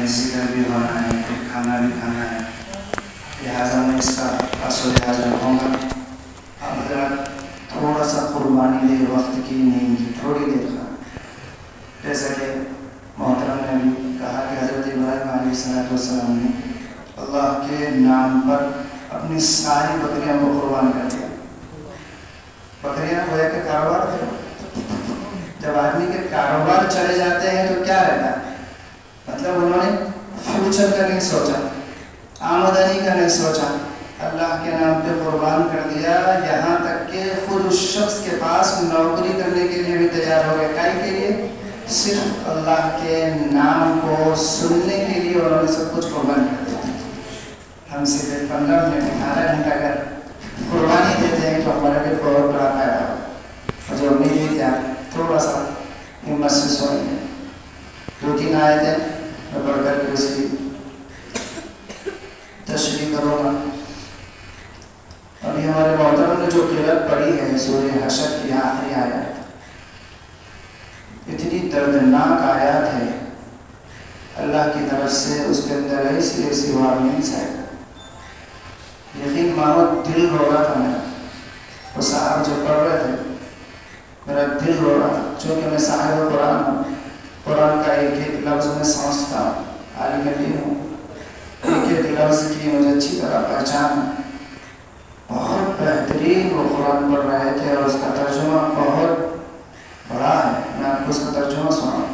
ہے، ذکر بھی ہونا ہے، پھر کھانا بھی کھانا ہے، لہٰذا میں اس کا پاس و لحاظ رکھوں گا. اب حضرات تھوڑا سا قربانی دے وقت کی نہیں کی، تھوڑی دیر کا، جیسا کہ محترم نے بھی کہا کہ حضرت ابراہیم علیہ السلام نے اللہ کے نام پر اپنی ساری بکریاں کو قربان کر دیا. بکریاں گویا کے کاروبار تھے. جب آدمی کے کاروبار چلے جاتے ہیں تو کیا رہتا ہے؟ مطلب انہوں نے فیوچر کا نہیں سوچا، آمدنی کا نہیں سوچا، اللہ کے نام پہ قربان کر دیا. یہاں تک کہ خود اس شخص کے پاس نوکری کرنے کے لیے بھی تیار ہو گئے. کائی کے لیے؟ صرف اللہ کے نام کو سننے کے لیے انہوں نے سب کچھ قربان کر دیا. ہم صرف 15 منٹ 18 گھنٹہ اگر قربانی دیتے ہیں تو ہمارا بھی بہت بڑا فائدہ ہو. مجھے امید ہے کہ آپ تھوڑا سا ہمت سے سوئیں گے. 2-3 آیتیں میں پڑھ کر کے اس کی تشریح کروں گا. ابھی ہمارے محترم نے جو قرأت پڑھی ہے سورہ حشر کی آخری آیت، اتنی دردناک آیات ہے اللہ کی طرف سے، اس کے اندر ایسی وارننگس ہے. یقین مانو دل رو رہا تھا میرا. وہ صاحب جو پڑھ رہے تھے میرا دل رو رہا تھا، چونکہ میں صاحب قرآن ہوں. قرآن کا ایک ایک لفظ میں سمجھتا ہوں، عالم دین ہوں. ایک ایک لفظ کی مجھے اچھی طرح پہچان ہے. بہت بہترین وہ قرآن پڑھ رہے تھے اور اس کا ترجمہ بہت بڑا ہے. میں آپ کو اس کا ترجمہ سناؤں.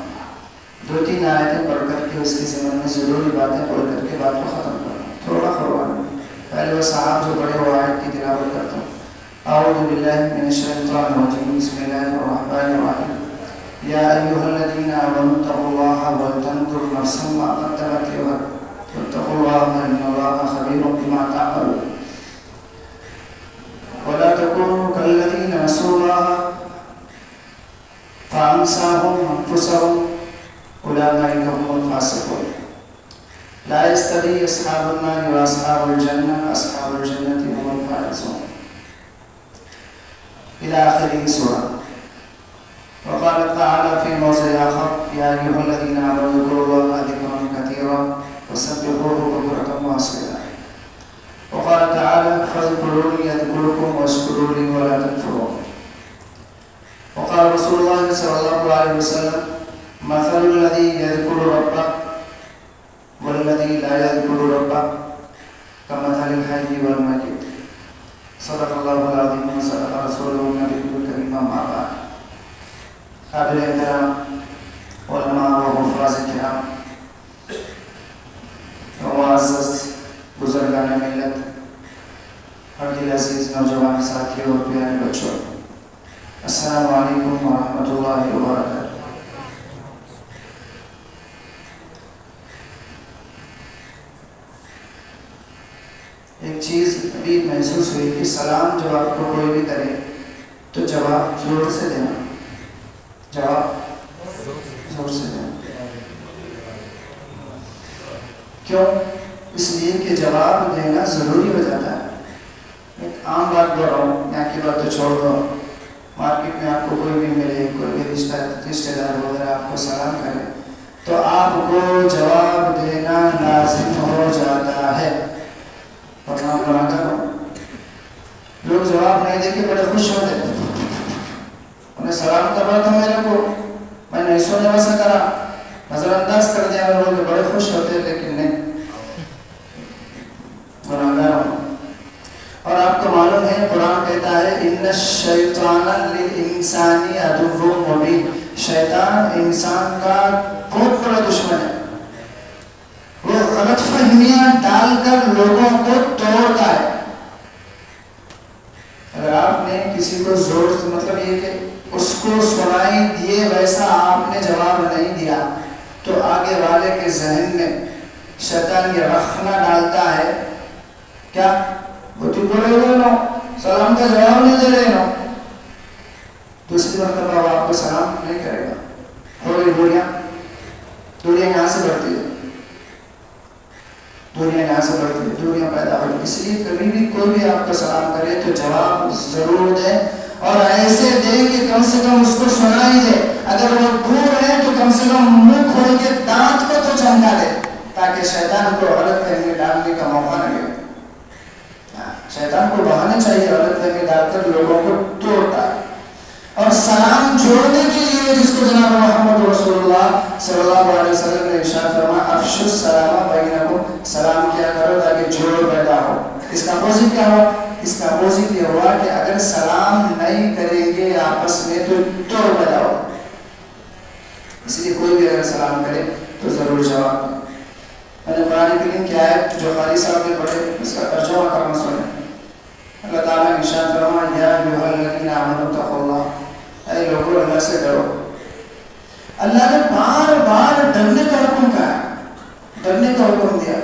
2-3 آیتیں پڑھ کر کے اس کی ضمن میں ضروری باتیں پڑھ کر کے بات کو ختم کرنا. تھوڑا قربان. پہلے وہ صاحب جو بڑے وہ آیت کی تلاوت کرتا ہوں. اعوذ باللہ من الشیطان الرجیم، بسم اللہ الرحمن الرحیم. یا ایھا الذین آمنوا اتقوا اللہ ولتنظر نفس ما قدمت لغد واتقوا اللہ ان اللہ خبیر بما تعملون. ولا تكونوا كالذين نسوا الله فأنساهم أنفسهم أولئك هم الفاسقون. لا يستوي أصحاب النار وأصحاب الجنة أصحاب الجنة هم الفائزون. إلى آخر سورة. وقال تعالى في موضع آخر يا أيها الذين آمنوا اذكروا الله ذكرا كثيرا وسبحوه بكرة وأصيلا. وقال تعالى فاذكروني أذكركم واشكروا لي ولا تكفرون. وقال رسول الله صلى الله عليه وسلم مثل الذي يذكر ربه والذي لا يذكر ربه كمثل الحي والميت. صدق الله العظيم وصدق رسوله النبي الكريم. أما بعد. قابل احترام علماء و حفاظ کرام، معزز بزرگان ملت، اور دل عزیز نوجوان ساتھیوں اور پیارے بچوں، السلام علیکم ورحمۃ اللہ وبرکاتہ. ایک چیز ابھی محسوس ہوئی کہ سلام جب آپ کو کوئی بھی کرے تو جواب زور سے دینا. جواب زور سے دینا. کیوں؟ اس لیے کہ جواب دینا ضروری ہو جاتا ہے. ایک عام بات بول رہا ہوں، یہاں کی بات تو چھوڑ دو. مارکیٹ میں آپ کو کوئی بھی ملے، کوئی بھی رشتہ دار وغیرہ آپ کو سلام کرے تو آپ کو جواب دینا لازم ہو جاتا ہے. لوگ جواب نہیں دے کے بڑے خوش ہوتے. انہیں سلام کر رہا تھا میرے کو، میں نہیں سونے ویسا کرا، نظر انداز کر دیا، میں لوگ بڑے خوش ہوتے، لیکن نہیں، گناہگار ہوں. اور آپ کو معلوم ہے قرآن کہتا ہے ان الشیطان للانسان عدو مبین. شیطان انسان کا بہت بڑا دشمن ہے. وہ غلط فہمیاں ڈال کر لوگوں کو توڑتا ہے. اگر آپ نے کسی کو زور سے، مطلب یہ کہ اس کو سنائی دیے ویسا آپ نے جواب نہیں دیا، تو آگے والے کے ذہن میں شیطان یہ رخنہ ڈالتا ہے، کیا وہ تو بولے ہوئے نو، سلام کا جواب نہیں دے رہے نو، دوسری مرتبہ وہ آپ کو سلام نہیں کرے گا. ہو گئی دوریاں یہاں سے بڑھتی ہے، دوریاں پیدا ہوئی. اس لیے کبھی بھی کوئی بھی آپ کو سلام کرے تو جواب ضرور دے، اور ایسے دے کہ کم سے کم اس کو سنائی دے. اگر وہ دور ہے تو کم سے کم منہ کھول کے دانت کو تو چمکا دے. تاکہ شیطان کو غلط فہمی ڈالنے کا موقع نہ ملے. شیطان کو بہانے چاہیے غلط فہمی ڈال کر لوگوں کو توڑتا ہے. اور سلام جوڑنے کے لیے جس کو جناب محمد رسول اللہ صلی اللہ علیہ وسلم نے ارشاد فرمایا افشوا السلام بینکم، سلام کیا کرو تاکہ جوڑ پیدا ہو. اس کا اپوزٹ کیا ہوا؟ اس کا اپوزٹ یہ ہوا کہ اگر سلام نہیں کریں گے آپس میں تو توڑ پیدا ہو. اس لیے کوئی بھی اگر سلام کرے تو ضرور جواب دیں. میں نے قرآن کریم کی آیت جو قاری صاحب نے پڑھے اس کا ترجمہ کرنا سنے. اللہ تعالیٰ نے ارشاد فرمایا یا ایھا الذین آمنوا اتقوا اللہ، اے لوگوں اللہ سے ڈرو. اللہ نے بار بار ڈرنے کا حکم کہا، ڈرنے کا حکم دیا،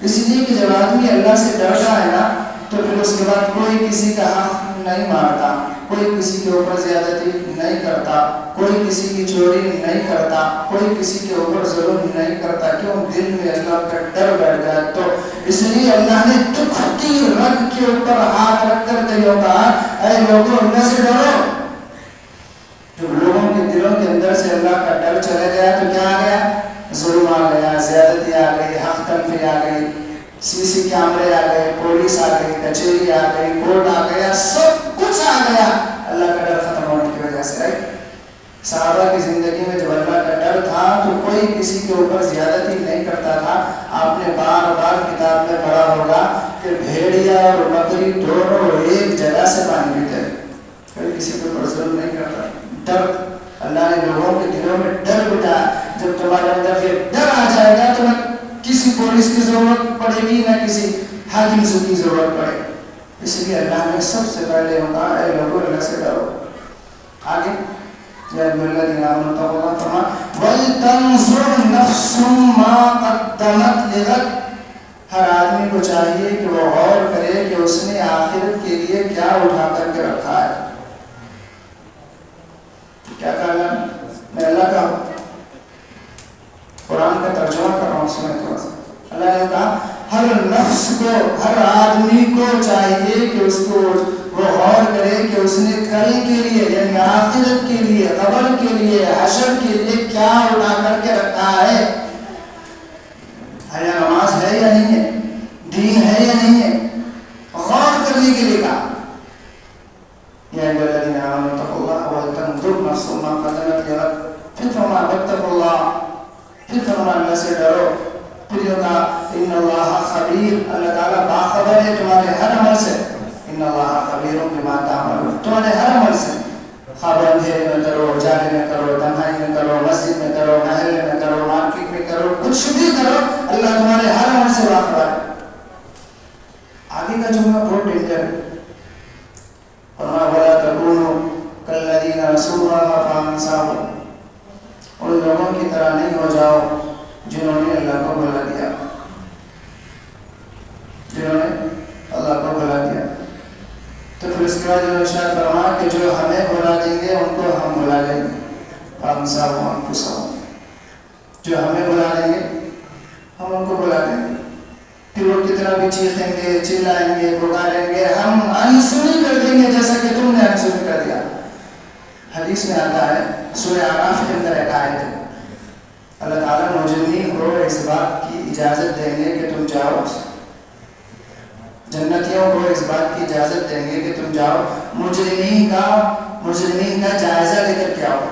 اس لیے کہ جب آدمی اللہ سے ڈرتا ہے نا تو پھر اس کے بعد کوئی کسی کا حق نہیں مارتا، کوئی کسی کے اوپر زیادتی نہیں کرتا، کوئی کسی کی چوری نہیں کرتا، کوئی کسی کے اوپر ظلم نہیں کرتا. کیوں؟ دل میں اللہ کا ڈر بیٹھ گیا. تو اس لیے اللہ نے دکھتی رگ کے اوپر ہاتھ رکھ کر کہا اے لوگوں اللہ سے ڈرو. جب لوگوں کے دلوں کے اندر سے اللہ کا ڈر چلا گیا تو کیا آ گیا؟ ظلم آ گیا، زیادتی آ گئی، حق تلفی آ گئی، سی سی کیمرے آ گئے، پولیس آ گئی، کچہری آ گئی، کورٹ آ گیا، سب کچھ آ گیا اللہ کا ڈر ختم ہونے کی وجہ سے. صحابہ کی زندگی میں جب اللہ کا ڈر تھا تو کوئی کسی کے اوپر زیادتی نہیں کرتا تھا. آپ نے بار بار کتاب میں پڑھا ہوگا کہ بھیڑیا اور بکری دونوں ایک جگہ سے پانی پیتے، کوئی کسی کے اوپر ظلم نہیں کرتا. ڈر اللہ نے لوگوں کے دلوں میں ڈر بٹھایا. جب تمہارے اندر یہ ڈر آ جائے گا تو نہ کسی پولیس کی ضرورت پڑے گی نہ کسی حاکم سے کی ضرورت پڑے. اس لیے اللہ نے سب سے پہلے کہا اے لوگوں اللہ سے ڈرو. آگے یا الذین آمنوا اتقوا اللہ فرمایا وَلْتَنظُرْ نَفْسٌ مَا قَدَّمَتْ لِغَدٍ. ہر آدمی کو چاہیے کہ وہ غور کرے کہ اس نے آخرت کے لیے کیا اٹھا کر کے رکھا ہے. کیا کہا؟ میں اللہ کا قرآن کا ترجمہ کر رہا ہوں، سنیں تھوڑا سا. اللہ نے کہا ہر نفس کو، ہر آدمی کو چاہیے کہ اس کو وہ غور کرے کہ اس نے کل کے لیے یعنی آخرت کے لیے، قبر کے لیے، حشر کے لیے کیا اٹھا کر کے رکھا ہے. یا نماز ہے یا نہیں ہے، دین ہے یا نہیں ہے، غور کرنے کے لیے کہا. یا الذین آمنوا اتقوا اللہ ولتنظر نفس ما قدمت لغد. پھر فرمایا واتقوا اللہ، پھر فرمایا اللہ سے ڈرو. پھر یہ کہا ان اللہ خبیر، اللہ تعالیٰ باخبر ہے تمہارے ہر عمل سے. ان اللہ خبیر بما تعملون، تمہارے ہر عمل سے. خواب اندھیرے میں کرو، جاگے میں کرو، تنہائی میں کرو، مسجد میں کرو، محلے میں کرو، مارکیٹ میں کرو، کچھ بھی کرو، اللہ تمہارے ہر عمل سے باخبر ہے. آگے کا جملہ بہت ڈینجر ہے. فرمایا ولا تکونوا کالذین نسوا اللہ فانساہم. ان لوگوں کی طرح نہیں ہو جاؤ جنہوں نے اللہ کو بھلا دیا، جنہوں نے اللہ کو بھلا دیا. تو پھر اس کے بعد ارشاد فرمایا کہ جو ہمیں بھلا دیں گے ان کو ہم بھلا لیں گے. فانساہم انفسہم، جو ہمیں بھلا دیں گے ہم ان کو بھلا دیں گے. پھر وہ کتنا بھی چیخیں گے، چلائیں گے، پکاریں گے، ہم انسنی کر دیں گے جیسا کہ تم نے انسنی کر دیا. حدیث میں آتا ہے سورہ اعراف کے اندر ایک آیت ہے، اللہ تعالیٰ مجرمین کو اس بات کی اجازت دیں گے کہ تم جاؤ، جنتیوں کو اس بات کی اجازت دیں گے کہ تم جاؤ مجرمین کا جائزہ لے کر کے آؤ.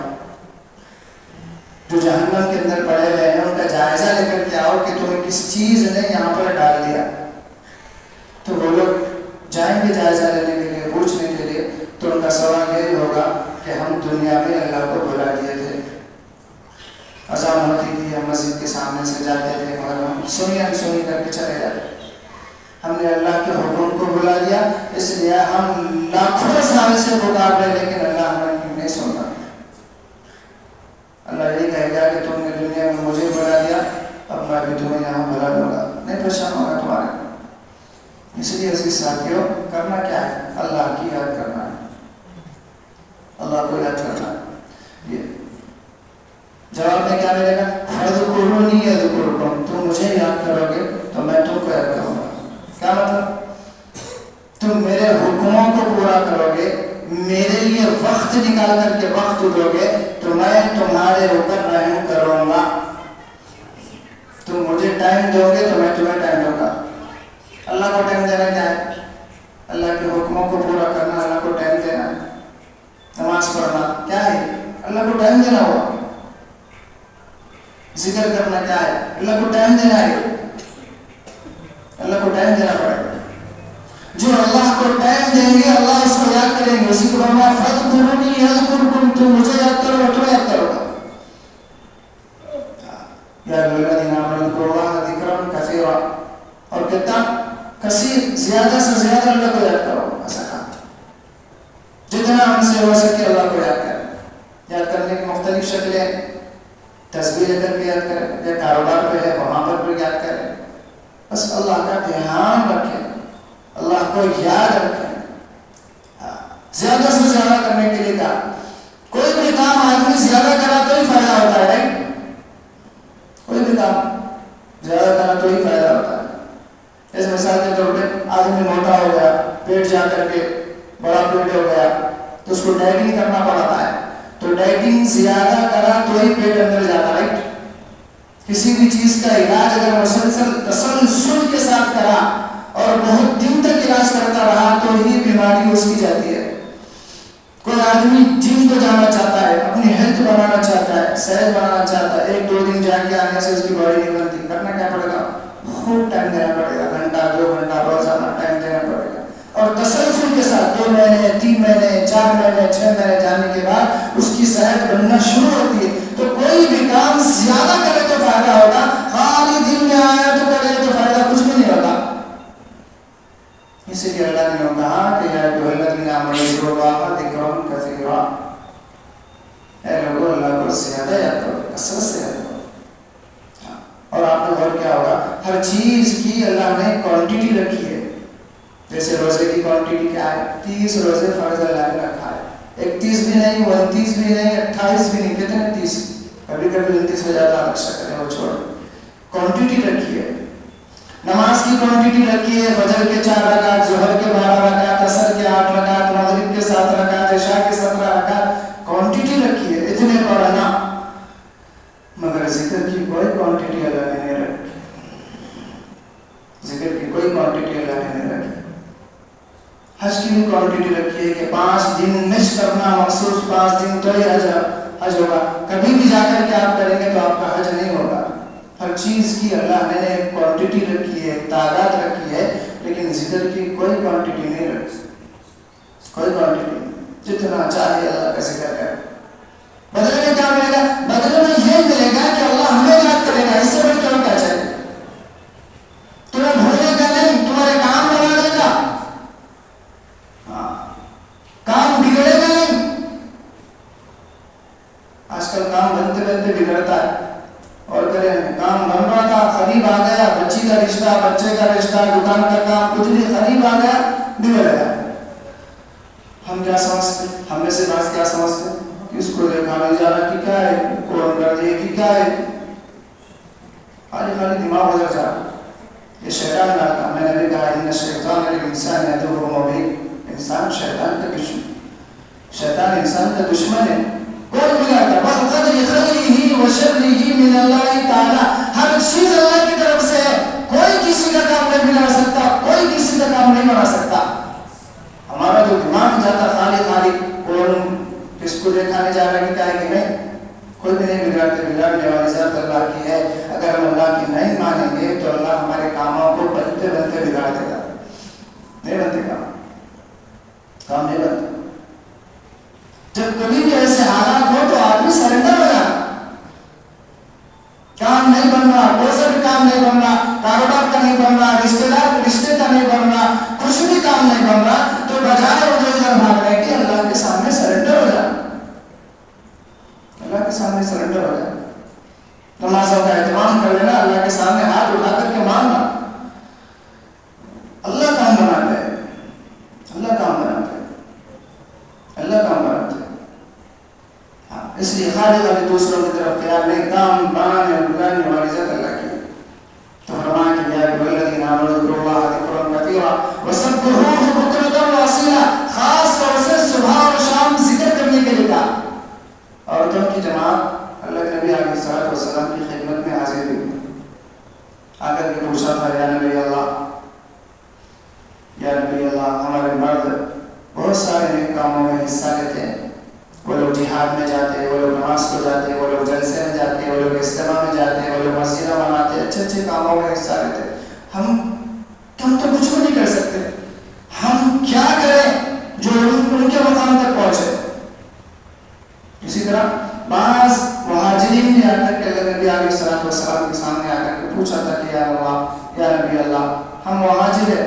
جو جہنم کے اندر پڑے ہوئے ہیں ان کا جائزہ لے کر کے آؤ کہ تمہیں کس چیز نے یہاں پر ڈال دیا. تو وہ لوگ جائیں گے جائزہ لینے کے لیے، پوچھنے کے لیے. تو ان کا سوال یہی ہوگا کہ ہم دنیا میں اللہ کو بھلا دیے تھے، اذان ہوتی تھی ہم مسجد کے سامنے سے جاتے تھے مگر ہم سنی کر کے چلے جاتے. ہم نے اللہ کے حکم کو بھلا دیا، اس لیے ہم لاکھوں سال سے پکار رہے لیکن اللہ ہمیں نہیں سنتا. اللہ یہی کہے گا کہ تم نے دنیا میں مجھے بھلا دیا، اب میں بھی تمہیں یہاں بھلا دوں گا، نہیں پریشان ہوگا تمہارے. اس لیے عزیز ساتھیوں کرنا کیا ہے؟ اللہ کی یاد کرنا ہے، اللہ کو یاد کرنا ہے. یہ جواب میں کیا ملے گا؟ فَاذْكُرُونِي أَذْكُرْكُمْ. تم مجھے یاد کرو گے تو میں تم کو یاد کروں گا. کیا مطلب؟ تم میرے حکموں کو پورا کرو گے، میرے لیے وقت نکال کر کے وقت دو گے تو میں تمہارے اوپر رحم کروں گا. تم مجھے ٹائم دو گے تو میں تمہیں ٹائم دوں گا. اللہ کو ٹائم دینا کیا ہے؟ اللہ کے حکموں کو پورا کرنا, اللہ کو ٹائم دینا. نماز پڑھنا کیا ہے؟ اللہ کو ٹائم دینا ہوا. ذکر کرنا کیا ہے؟ اللہ کو ٹائم دینا ہے. اللہ کو ٹائم دینا پڑے گا. جو اللہ کو ٹائم دیں گے اللہ اس کو یاد کریں گے. اسی کو فرمایا فاذکرونی اذکرکم, تم مجھے یاد کرو میں تمہیں یاد کروں گا. یا ایھا الذین آمنوا اذکروا اللہ ذکرا کثیرا, اور کتنا کثیر, زیادہ سے زیادہ اللہ کو یاد کرو. ایسا کہا جتنا ہم سے ہو سکے اللہ کو یاد کریں. یاد کرنے کی مختلف شکلیں, تسبیح لے کر کے یاد کریں, یا کاروبار پہ ہے وہاں پر بھی یاد کریں. بس اللہ کا دھیان رکھیں, اللہ کو یاد رکھیں. زیادہ سے زیادہ کرنے کے لیے کہا. کوئی بھی کام آدمی زیادہ کرا تو ہی فائدہ ہوتا ہے, رائٹ؟ کوئی بھی کام زیادہ کرا تو ہی فائدہ ہوتا ہے. اس مثال کے طور پہ آدمی موٹا ہو گیا, پیٹ جا کر کے بڑا پیٹ ہو گیا, تو اس کو ڈائٹنگ کرنا پڑتا ہے. تو ڈائٹنگ زیادہ کرا تو ہی پیٹ اندر جاتا, رائٹ؟ کسی بھی چیز کا علاج اگر مسلسل تسلسل کے ساتھ کرا اور بہت دن تک علاج کرتا رہا تو ہی بیماری اس کی جاتی ہے. کوئی آدمی جم کو جانا چاہتا ہے, اپنی ہیلتھ بنانا چاہتا ہے, صحت بنانا چاہتا ہے, 1-2 دن جا کے آنے سے اس کی باڈی نہیں بنتی. کرنا کیا پڑے گا؟ خوب ٹائم دینا پڑے گا, گھنٹہ 2 گھنٹہ روزانہ ٹائم دینا پڑے گا. اور تسلسل کے ساتھ 2 مہینے 3 مہینے 4 مہینے 6 مہینے جانے کے بعد اس کی صحت بننا شروع ہوتی ہے. تو کوئی بھی کام زیادہ کرے تو فائدہ ہوگا, خالی دل میں آیا تو کرے تو فائدہ کچھ بھی نہیں ہوگا. اسی لیے اللہ نے کہا کہ یا ایھا الذین آمنوا اذکروا اللہ ذکرا کثیرا, اے لوگوں اللہ کو زیادہ یاد کرو, کثرت سے یاد کرو. اور آپ کو غور کیا ہوگا, ہر چیز کی اللہ نے کوانٹٹی رکھی ہے. جیسے روزے کی کوانٹٹی کیا ہے؟ 30 روزے فرض اللہ نے رکھا ہے. 31 بھی نہیں, 29 بھی نہیں, 28 بھی نہیں, کتنے 30, کبھی کبھی 29 ہو جاتا, رکشا کریں وہ چھوڑ. کوانٹٹی رکھی ہے. نماز کی کوانٹٹی رکھی ہے, فجر کے 4 رکعت, ظہر کے 12 رکعت, عصر کے 8 رکعت, مغرب کے 7 رکعت, عشاء کے 17 رکعت, کوانٹٹی رکھی ہے. اتنے پڑھنا. مگر ذکر کی کوئی کوانٹٹی اللہ نے نہیں رکھی. ذکر کی کوئی کوانٹٹی اللہ نے نہیں رکھی. حج کی بھی کوانٹٹی رکھی ہے کہ 5 دن مس کرنا, مخصوص 5 دن تو ہی حج ہوگا. کبھی بھی جا کر کے آپ کریں گے تو آپ کا حج نہیں ہوگا. ہر چیز کی اللہ نے ایک کوانٹٹی رکھی ہے, ایک تعداد رکھی ہے, لیکن ذکر کی کوئی کوانٹٹی نہیں رکھی. کوئی کوانٹٹی نہیں. جتنا چاہے اللہ کا ذکر کرے. بدلے میں کیا ملے گا؟ بدلے میں یہ ملے گا کہ اللہ ہمیں یاد کرے گا. اس سے بڑھ کیا ہوتا چاہیے؟ تمہیں بھولے گا نہیں, تمہارے کام بنا دے گا, کام بگڑے گا نہیں. آج کل کام بنتے بنتے بگڑتا ہے. اور کریں, کام بن رہا تھا, قریب آ گیا, بچی کا رشتہ, بچے کا رشتہ, دکان کا کام, کچھ بھی قریب آ گیا, بگڑ گیا. ہم کیا سمجھتے, ہم میں سے بعض کیا سمجھتے, اس کو دیکھا جا رہا کہ کیا ہے, کون کر دے کہ کیا ہے, خالی دماغ گزر جا رہا. یہ شیطان ڈالتا. میں نے بھی کہا ان الشیطان للانسان عدو مبین. انسان شیطان کا دشمن, شیطان انسان کا دشمن ہے. کون بگاڑتا؟ وَالْقَدْرِ خَيْرِهِ وَشَرِّهِ مِنَ اللَّهِ تَعَالَىٰ. ہر چیز اللہ کی طرف سے ہے. کوئی کسی کا کام نہیں بنا سکتا, کوئی کسی کا کام نہیں بنا سکتا. ہمارا جو دماغ جاتا خالی کون کس کو دکھانے جا رہا ہے کہ کیا ہے کہ نہیں, کوئی بھی نہیں بگاڑتے. بگاڑنے والی ذات اللہ کی ہے. اگر ہم اللہ کی نہیں مانیں گے تو اللہ ہمارے کاموں کو بنتے بنتے بگاڑ دے گا. نہیں بنتے کام نہیں بنتے. جب کبھی بھی ایسے حالات ہو تو آدمی سرنڈر ہو جاتا. کام نہیں بن رہا, کوئی سا بھی کام نہیں بن رہا, کاروبار کا نہیں بن رہا, رشتے کا نہیں بن رہا, کچھ بھی کام نہیں بن رہا, تو بجائے ادھر بھاگنے کے اللہ کے سامنے سرنڈر ہو جائے. اللہ کے سامنے سرنڈر ہو جائے. نمازوں کا اہتمام کر لینا, اللہ کے سامنے ہاتھ اٹھا کر کے مانگنا. اللہ کام بناتے ہیں, اللہ کام بناتے ہیں, اللہ کام بناتے ہیں. اس لیے خالی والی دوسروں کی طرف خیال نہیں, کام بنانے اور بگاڑنے والی ذات اللہ کی. تو فرمایا کہ یا ایھا الذین آمنوا اذکروا اللہ ذکرا کثیرا وسبحوہ بکرۃ واصیلا. خاص طور سے صبح اور شام ذکر کرنے کے لیے کہا. عورتوں کی جماعت اللہ کے نبی علیہ الصلوۃ والسلام کی خدمت میں حاضر ہوئی. آ کر کے پوچھا تھا یا نبی اللہ، یا نبی اللہ، ہمارے مرد بہت سارے نیک کاموں میں حصہ لیتے ہیں، وہ لوگ جہاد میں جاتے، وہ لوگ نماز کو جاتے، وہ لوگ جلسے میں جاتے، وہ لوگ اجتماع میں جاتے، وہ لوگ مسجدیں بناتے، اچھے اچھے کاموں میں حصہ لیتے، ہم تو کچھ بھی نہیں کر سکتے، ہم کیا کریں جو ان کے مقام تک پہنچے؟ اسی طرح بعض مہاجرین نے آ کر کے نبی علیہ الصلوۃ والسلام کے سامنے آ کر کے پوچھا تھا کہ یا اللہ، یا نبی اللہ، ہم مہاجر ہیں،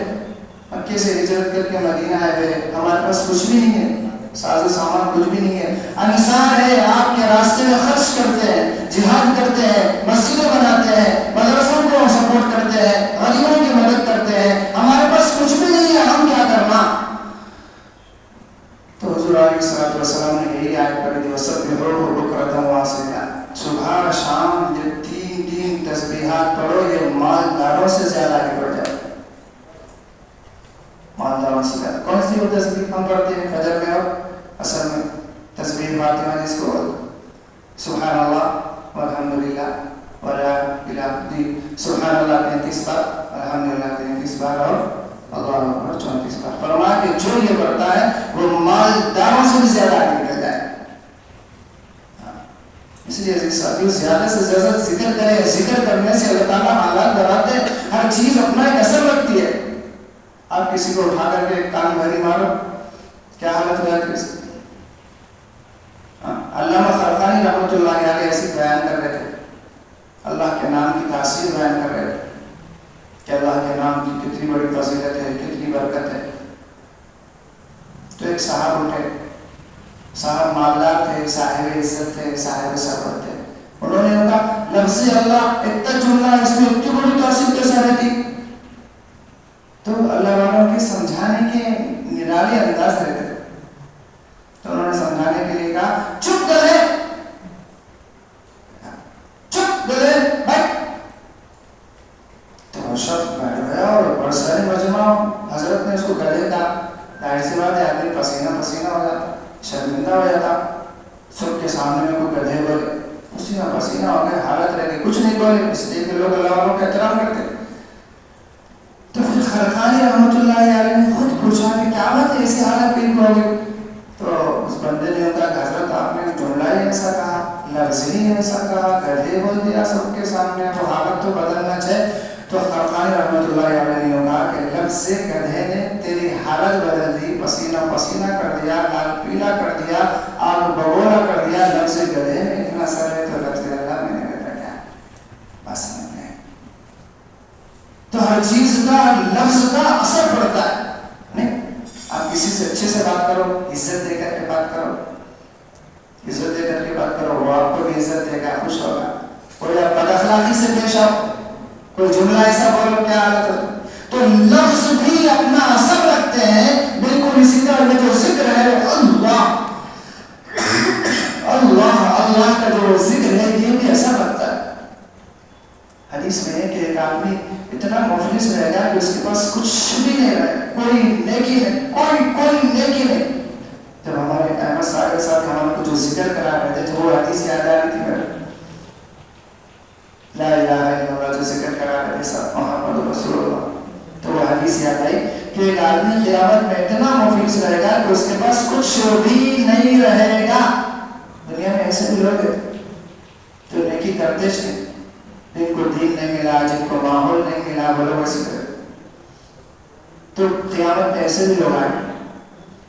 مکے سے ہجرت کر کے مدینہ آئے ہوئے، ہمارے پاس کچھ بھی نہیں ہے، ساز و سامان کچھ بھی نہیں ہے، انصار ہے، آپ کے راستے میں خرچ کرتے ہیں، جہاد کرتے ہیں، مسجدیں بناتے ہیں، مدرسوں کو سپورٹ کرتے ہیں، غریبوں کی مدد کرتے ہیں، ہمارے پاس کچھ بھی نہیں ہے، ہم کیا کرنا؟ تو حضور علیہ الصلوۃ والسلام نے یہی آیت پڑھی تھی، وَسَبِّحُوهُ بُكْرَةً وَأَصِيلًا، صبح شام جب تین تسبیحات پڑھو، یہ مالداروں سے زیادہ آگے بڑھ جائے، مالداروں سے زیادہ۔ کون سی وہ تسبیح ہم پڑھتے ہیں فجر میں اور عصر میں؟ تسبیح فاطمہ، جس کو سبحان اللہ والحمدللہ ولا الہ، سبحان اللہ 33 بار، الحمدللہ 33 بار اور اللہ اکبر 34 بار۔ فرمایا کہ جو یہ پڑھتا ہے وہ مالداروں سے بھی زیادہ آگے نکل جائے۔ اس لیے ساتھیوں، زیادہ سے زیادہ ذکر کریں، ذکر کرنے سے اللہ تعالیٰ حالات بناتے ہیں، ہر چیز اپنا ایک اثر رکھتی ہے۔ آپ کسی کو اٹھا کر کے کان بھری مارو، کیا حالت ہو جاتی ہے اس کی؟ علامہ خرقانی رحمۃ اللہ علیہ ایسی بیان کر رہے تھے، اللہ کے نام کی تاثیر بیان کر رہے تھے کہ اللہ کے نام کی کتنی بڑی فضیلت ہے، کتنی برکت ہے۔ تو ایک صاحب اٹھے، صاحب مالدار تھے، صاحب عزت تھے، صاحب ثروت تھے، انہوں نے کہا لفظ اللہ اتنا جملہ، اس میں اتنی بڑی تاثیر کیسے رہتی؟ تو اللہ والوں کے سمجھانے کے نرالے انداز رہتے تھے، تو انہوں نے سمجھانے کے لیے کہا چپ گدھے، چپ گدھے بیٹھ۔ تو شخص بیٹھ گیا اور بڑے سارے مجمع، حضرت نے اس کو گدھے کہا، ظاہر سی بات ہے آدمی پسینہ پسینہ ہو جاتا، شرمندہ ہو جاتا، سب کے سامنے میں کوئی گدھے بولے، پسینہ پسینہ ہو گیا، حالت رہ گئی، کچھ نہیں بولے، اس لیے کہ لوگ اللہ والوں کا احترام کرتے۔ تو پھر خرقانی رحمۃ اللہ علیہ نے خود پوچھا کہ کیا بات ہے، ایسی حالت کیوں ہو گئی؟ تو اس بندے نے کہا کہ حضرت آپ نے جملہ ہی ایسا کہا، لفظ ہی ایسا کہا، گدھے بول دیا سب کے سامنے، تو حالت تو بدلنا چاہے۔ تو خرقانی رحمۃ اللہ علیہ نے کہا کہ لفظ سے گدھے نے تیری حالت بدل دی، پسینہ پسینہ کر دیا، لال پیلا کر دیا، آگ بگولا کر دیا، لفظ گدھے میں اتنا اثر ہے تو لفظ اللہ میں نے بیٹا کیا بس میں۔ تو ہر چیز کا لفظ کا اثر پڑتا ہے، نہیں؟ آپ کسی سے اچھے سے بات کرو، عزت دے کر کے بات کرو، عزت دے کر کے بات کرو، وہ آپ کو بھی عزت دے گا، خوش ہوگا۔ کوئی آپ بد اخلاقی سے پیش آؤ، کوئی جملہ ایسا بولو، کیا حالت ہوتی؟ تو لفظ بھی اپنا اثر رکھتے ہیں، بالکل اسی طرح یہ جو ذکر ہے اللہ اللہ اللہ کا جو ذکر ہے یہ بھی اثر رکھتا ہے۔ حدیث میں ہے کہ ایک آدمی اتنا مفلس رہے گا کہ اس کے پاس کچھ بھی نہیں رہے، کوئی نیکی نہیں، کوئی نیکی نہیں۔ جب ہمارے احمد صاحب کے ساتھ ہمارے کو جو ذکر کرا رہے تھے تو وہ حدیث یاد آ رہی تھی میرے، لا الہ الا اللہ جو ذکر کرا رہے تھے ساتھ محمد رسول اللہ، تو وہ حدیث یاد آئی کہ ایک آدمی قیامت میں اتنا مفلس رہے گا کہ اس کے پاس کچھ بھی نہیں رہے گا۔ دنیا میں ایسے بھی لوگ ہیں جو نیکی کرتے تھے، جن کو دین نہیں ملا، جن کو ماحول نہیں ملا، وہ لوگ ایسے کرتے۔ تو قیامت میں ایسے بھی لوگ آئے،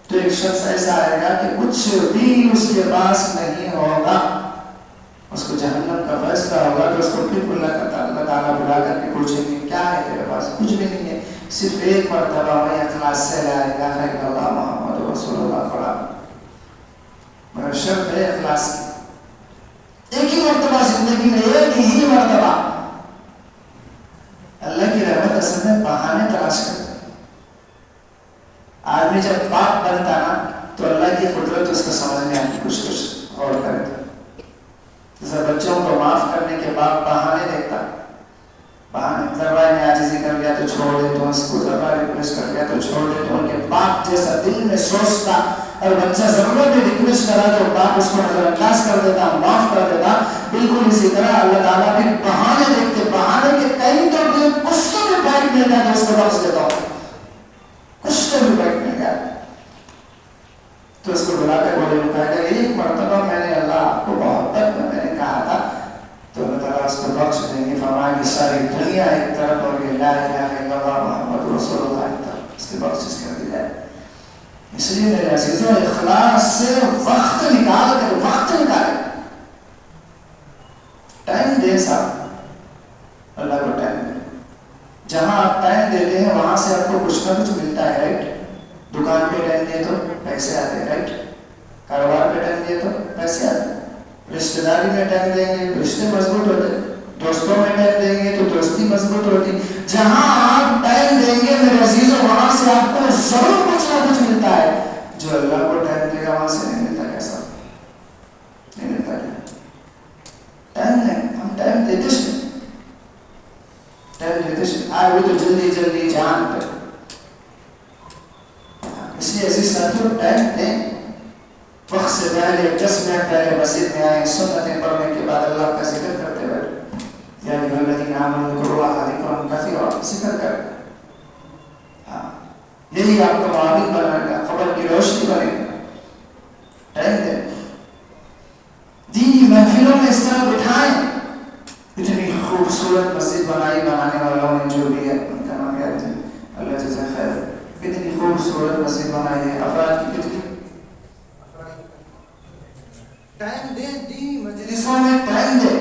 تو ایک شخص ایسا آئے گا کہ کچھ بھی اس کے پاس نہیں ہوگا، اس کو جہنم کا فیصلہ ہوگا، تو اس کو پھر اللہ تعالیٰ بلا کر کے پوچھیں گے کیا ہے تیرے پاس؟ کچھ بھی نہیں ہے، صرف ایک مرتبہ میں اخلاص سے لا الہ الا اللہ محمد رسول اللہ پڑھا، مگر شرط ہے اخلاص کی، ایک ہی مرتبہ زندگی میں، ایک ہی مرتبہ۔ اللہ کی رحمت اصل میں بہانے تلاش کرتے ہیں۔ آدمی جب باپ بنتا نا تو اللہ کی قدرت اس کو سمجھ میں آتی، کچھ اور کرتا، جیسے بچوں کو معاف کرنے کے بعد بہانے دیکھتا، بہانے، ذرا نے عاجزی کر لیا تو چھوڑ دے تو، اس کو ذرا ریکویسٹ کر لیا تو چھوڑ دے تو، ان کے باپ جیسا دل میں سوچتا، اور بچہ ضرورت بھی ریکویسٹ کرا تو باپ اس کو نظر انداز کر دیتا، معاف کر دیتا۔ بالکل اسی طرح اللہ تعالیٰ بھی بہانے دیکھتے، بہانے کے کئی تو اور آگے ساری دنیا ایک طرف اور یہ لا الہ الا اللہ محمد رسول اللہ ایک طرف، اس کے بعد چیز کر دی جائے. اس لیے میرے عزیزوں اخلاص سے وقت نکال کر، وقت نکالے، ٹائم دے صاحب، اللہ کو ٹائم دے. جہاں آپ ٹائم دیتے ہیں وہاں سے آپ کو کچھ نہ کچھ ملتا ہے، رائٹ. دکان پہ ٹائم دے تو پیسے آتے ہیں، رائٹ. کاروبار پہ ٹائم دے تو پیسے آتے ہیں. رشتے داری میں ٹائم دیں گے تو رشتے مضبوط ہوتے ہیں. دوستوں میں ٹائم دیں گے تو دوستی مضبوط ہوتی. جہاں آپ ٹائم دیں گے میرے عزیزوں وہاں سے آپ کو ضرور کچھ نہ کچھ ملتا ہے. جو اللہ کو ٹائم دے گا وہاں سے نہیں ملتا. کیسا نہیں ملتا؟ ٹائم نہیں، ہم ٹائم دیتے سے ٹائم دیتے سے آج وہ تو جلدی جلدی جان پہ. اس لیے عزیز ساتھیوں ٹائم دیں. وقت سے پہلے 10 منٹ پہلے مسجد میں آئیں، سنتیں پڑھنے کے بعد اللہ کا ذکر کرتے ہوئے یعنی الذین آمنوا اذکروا اللہ ذکرا کثیرا ذکر کریں. ہاں یہی آپ کا معاون بنائے گا، خبر کی روشنی بنے گا. ٹائم دیں. دینی محفلوں میں اس طرح بٹھائیں. اتنی خوبصورت مسجد بنانے والوں نے جو بھی ہے ان کا نام یاد ہے، اللہ جزائے خیر. کتنی خوبصورت مسجد بنائی ہے. افراد کی کتنی ٹائم دیں. دینی مجلسوں میں ٹائم دیں.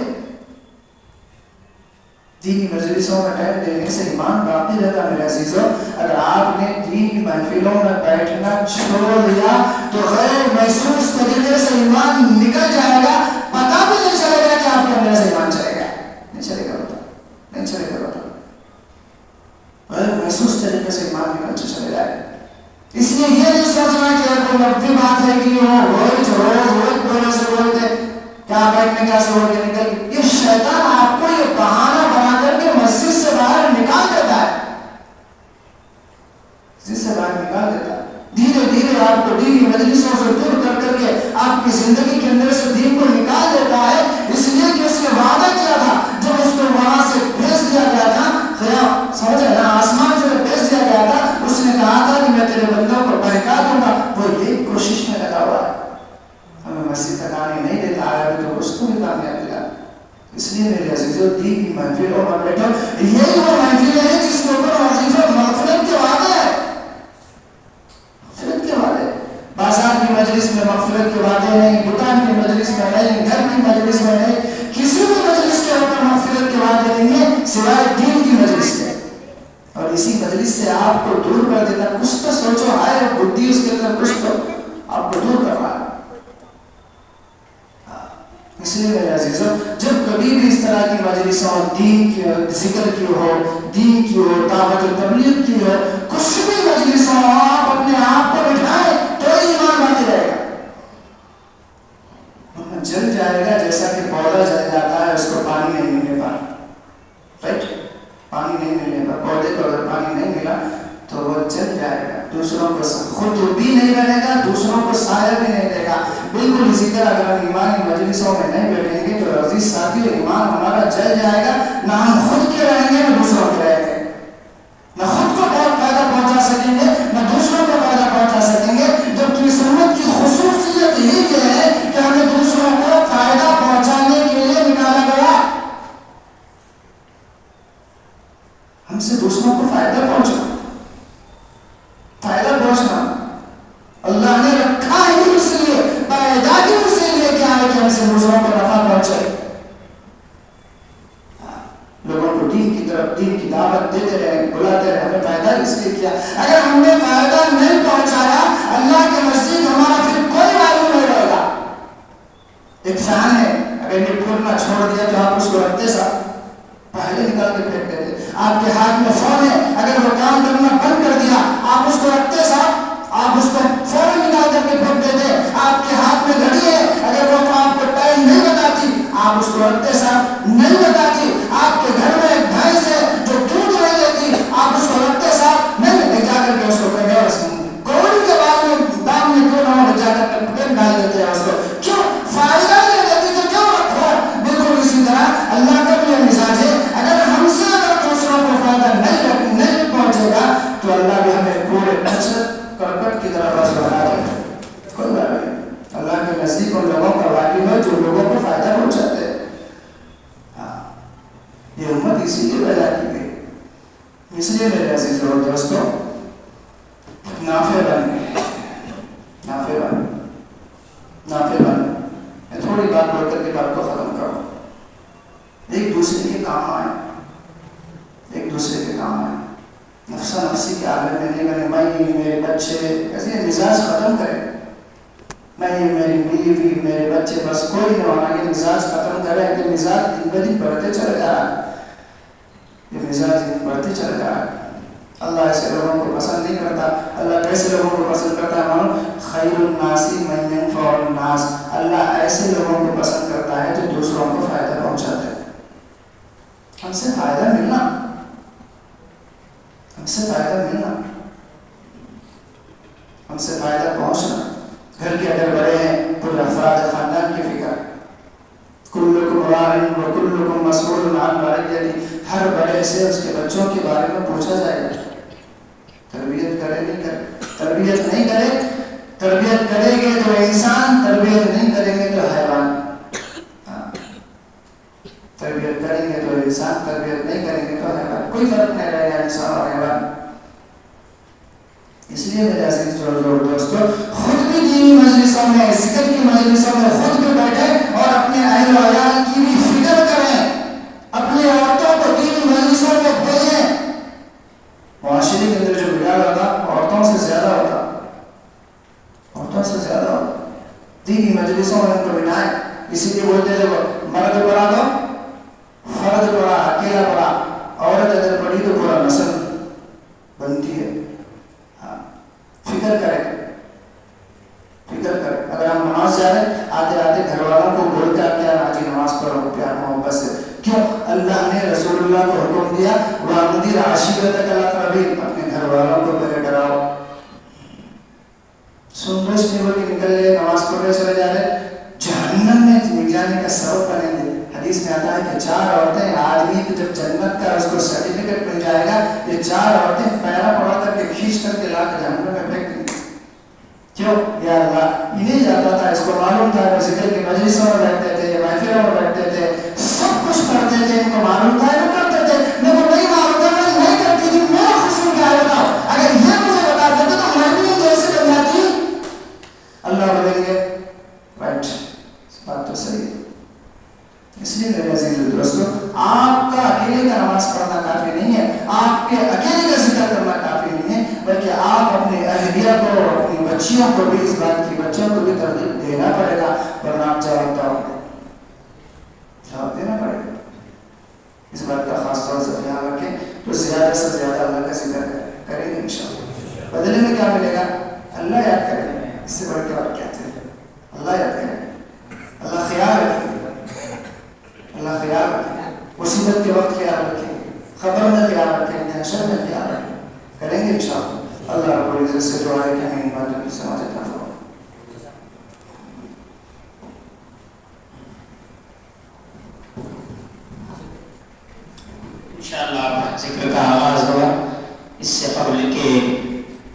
دینی مجلسوں میں ٹائم دینے سے ایمان باقی رہتا. میرے عزیزوں اگر آپ نے دینی محفلوں میں بیٹھنا چھوڑ دیا تو غیر محسوس طریقے سے ایمان نکل جائے گا. پتا بھی نہیں چلے گا کہ آپ کے اندر سے ایمان چلے گا. نہیں چلے گا، بتا نہیں چلے گا. بتا غیر محسوس طریقے سے ایمان نکل چلے جائے گا. اس لیے یہ نہیں سوچنا کہ کوئی لفظی بات ہے کہ وہ روز بولنے سے بولتے کیا بیٹھنے کا سوچ کے نکل. یہ شیطان آپ کو یہ بہانہ بنا کر کے مسجد سے باہر نکال دیتا ہے. مسجد سے باہر نکال دیتا ہے. دھیرے دھیرے آپ کو دینی مجلسوں سے دور کر کر کے آپ کی زندگی کے اندر سے دین کو نکال دیتا ہے. اس لیے کہ اس نے وعدہ کیا تھا جب اس کو وہاں سے بھیج دیا گیا تھا، سمجھے نا، آسمان سے بھیج دیا گیا تھا. اس نے کہا تھا کہ میں تیرے بندوں کو بہکا دوں گا. وہ یہ کوشش میں لگا ہوا ہے، ہمیں مسجد تک آنے نہیں دیتا ہے تو اس کو بھی کامیاب دیا. اس لیے میرے عزیزوں دین کی محفلوں میں بیٹھو. یہی وہ محفل ہے جس کے اوپر وظیفہ مغفرت کے وعدے ہیں. مغفرت کے وعدے. بازار کی مجلس میں مغفرت کے وعدے نہیں، دکان کی مجلس میں نہیں، گھر کی مجلس میں نہیں، کسی بھی مجلس کے اوپر مغفرت کے وعدے نہیں ہیں سوائے دین کی مجلس کے. اور اسی مجلس سے آپ کو دور کر دیتا. کچھ تو سوچو، آئے بدھی اس کے اندر کچھ تو آپ کو دور کر رہا ہے. اس لیے میرے عزیزوں جب کبھی بھی اس طرح کی مجلسوں، دین کی ذکر کی ہو، دین کی ہو، دعوت و تبلیغ کی ہو، کچھ بھی مجلسوں آپ اپنے آپ کو بٹھائیں تو ایمان باقی رہے گا. جل جائے گا جیسا کہ پودا جل جاتا ہے، اس کو پانی نہیں ملنے پا. رائٹ، پانی نہیں ملنے پر پودے کو اگر پانی نہیں ملا تو وہ جل جائے گا. دوسروں کو خود بھی نہیں رہے گا، دوسروں کو سایہ بھی نہیں دے گا. بالکل اسی طرح اگر ہم ایمانی مجلسوں میں نہیں بیٹھیں گے تو عزیز ساتھیو ایمان ہمارا جل جائے گا. نہ ہم خود کے رہیں گے نہ دوسروں کے رہیں گے. نہ خود کو فائدہ پہنچا سکیں گے نہ دوسروں کو فائدہ پہنچا سکیں گے. جبکہ اس امت کی خصوصیت یہ ہے کہ ہمیں دوسروں کو فائدہ پہنچانے کے لیے نکالا گیا. ہم سے دوسروں کو فائدہ پہنچنا اللہ نے رکھا ہی اس لیے، پیدا ہی اسی لیے کیا ہے کہ ہم سے دوسروں کو نفع پہنچے. لوگوں کو دین کی طرف، دین کی دعوت دیتے رہے، بلاتے رہے. ہمیں فائدہ اس لیے کیا. اگر ہم نے فائدہ نہیں پہنچایا اللہ کے مسجد ہمارا پھر کوئی ویلیو نہیں رہے گا. ایک فین ہے، اگر یہ پھولنا چھوڑ دیا تو آپ اس کو رکھتے ساتھ پہلے نکال کے پھینک دیتے. آپ کے ہاتھ میں فون ہے، اگر وہ کام کرنا بند کر دیا آپ اس کو رکھتے ساتھ آپ اس کو فوراً نکال کر کے پھینک دیتے. آپ کے ہاتھ میں گھڑی ہے، اگر وہ آپ کو ٹائم نہیں بتاتی آپ اس کو رکھتے ساتھ نہیں بتاتی. آپ کے گھر میں ایک بھینس ہے جو دودھ نہیں دیتی آپ اس کو رکھتے ساتھ نہیں، لے جا کر کے اس کو کوڑی کے بعد میں دام میں کیوں نہ لے جا کر کے پھینک ڈال دیتے ہیں اس کو. کیوں؟ فائدہ نہیں دیتی تو کیوں رکھو. بالکل اسی طرح اللہ کا بھی مزاج ہے. اگر ہم سے اگر دوسروں کو فائدہ نہیں پہنچے گا تو اللہ بھی ہمیں پورے کرکٹ کی طرح بس بنا دے. کوئی بات نہیں. اللہ کے نزدیک ان لوگوں کا واقعی ہے جو لوگوں کو فائدہ پہنچاتے ہیں. ہاں یہ امت اسی لیے پیدا کی گئی. اس لیے میرے عزیز اور دوستوں نافع بنے. میں تھوڑی بات بول کر کے بات کو ختم کروں. ایک دوسرے کے کام آئے. نفسا نفسی کے عالم میں نہیں بنے. میں میرے بچے ایسے مزاج ختم کرے. میں میری بیوی میرے بچے بس کوئی نہ ہونا. یہ مزاج ختم کرے. کہ مزاج دن بہ دن بڑھتے چلے جا رہا ہے. اللہ ایسے لوگوں کو پسند نہیں کرتا. اللہ کیسے لوگوں کو پسند کرتا ہے معلوم؟ خیر الناس من ينفع الناس. اللہ ایسے لوگوں کو پسند کرتا ہے جو دوسروں کو فائدہ پہنچاتے ہیں. ہم سے فائدہ ملنا، ہم سے فائدہ پہنچنا. گھر کے اگر بڑے ہیں تو افراد خاندان کی فکر. کلکم راع و کلکم مسئول عن رعیتہ. ہر بڑے سے اس کے بچوں کے بارے میں پوچھا جائے گا. تربیت کرے نہیں کرے. تربیت کرے گے تو انسان، تربیت نہیں کریں گے تو حیوان. تربیت کریں گے تو انسان، تربیت نہیں کریں گے تو حیوان. کوئی فرق نہیں رہے گا انسان اور حیوان. اس لیے میرے عزیز دوستو خود بھی دینی مجلسوں میں، ذکر کی مجلسوں میں خود بھی بیٹھے اور اپنے اہل و عیال کی بھی فکر کریں. اپنے عورتوں کو دینی مجلسوں میں بھیجیں. معاشرے کے اندر جو بگاڑ ہوتا عورتوں سے زیادہ ہوتا. دینی مجلسوں میں ان کو بنائیں. اسی لیے بولتے تھے وہ مرد پڑا تو فرد پڑا، اکیلا پڑا. عورت اگر پڑی تو پورا نسل بنتی ہے. فکر کریں. اگر ہم نماز جا رہے ہیں آتے گھر والوں کو بول کر کیا راجی نماز پڑھو پیار محبت سے. کیوں؟ اللہ نے رسول اللہ کو حکم دیا وَأَنذِرْ عَشِيرَتَكَ الْأَقْرَبِينَ. اپنے گھر والوں کو پہلے ڈراؤ. سن بوجھ نہیں بول کے نکل گئے، نماز پڑھ رہے چلے جا رہے، جہنم میں لے جانے کا سبب بنیں گے. حدیث میں آتا ہے کہ 4 عورتیں آدمی کو جب جنت کا اس کو سرٹیفکیٹ مل جائے گا، یہ 4 عورتیں پیرا پڑا کر کے کھینچ کر کے لا کے جہنم میں پھینک دیں گے. کیوں؟ یا اللہ انہیں جاتا تھا، اس کو معلوم تھا کہ ذکر کی مجلسوں میں بیٹھتے تھے، محفلوں میں بیٹھتے تھے، سب کچھ کرتے تھے، ان کو معلوم تھا وہ کرتے تھے. میرے کو نہیں معلوم تھا، میں نہیں کرتی تھی. میرا قصور کیا ہے بتاؤ؟ اگر یہ مجھے بتا دیتے تو میں بھی جیسے بن جاتی. اللہ بولیں گے رائٹ، بات تو صحیح ہے. اس لیے میرے عزیز دوستو آپ کا اکیلے کا نماز پڑھنا کافی نہیں ہے، آپ کے اکیلے کا ذکر کرنا کافی نہیں ہے، بلکہ آپ اپنے اہلیہ کو، اپنی بچیوں کو بھی، اس بات کی بچوں کو بھی ترغیب دینا پڑے گا. ورنہ آپ جواب دینا پڑے گا. اس بات کا خاص طور سے خیال رکھیں تو زیادہ سے زیادہ اللہ کا ذکر کریں گے انشاءاللہ. بدلے میں کیا ملے گا؟ اللہ یاد کریں گے. اس سے بڑھ کے اور کیا ہے؟ اللہ یاد کریں گے، اللہ خیال رکھیں گے، اللہ خیال رکھیں. مصیبت کے وقت خیال رکھیں، خبر میں خیال رکھیں، ٹینشن میں خیال رکھیں. کریں گے انشاءاللہ. اللہ رب العزت سے دعا ہے کہ ہمیں ان باتوں کی سمجھ عطا فرمائے. انشاءاللہ ذکر کا آغاز ہوگا. اس سے قبل کے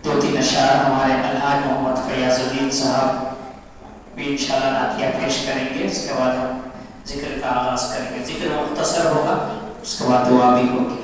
2-3 اشعار ہمارے الحاج محمد فیاض الدین صاحب بھی انشاءاللہ نعتیہ پیش کریں گے. اس کے بعد ہم ذکر کا آغاز کریں گے. ذکر مختصر ہوگا، اس کے بعد دعا بھی ہوگی.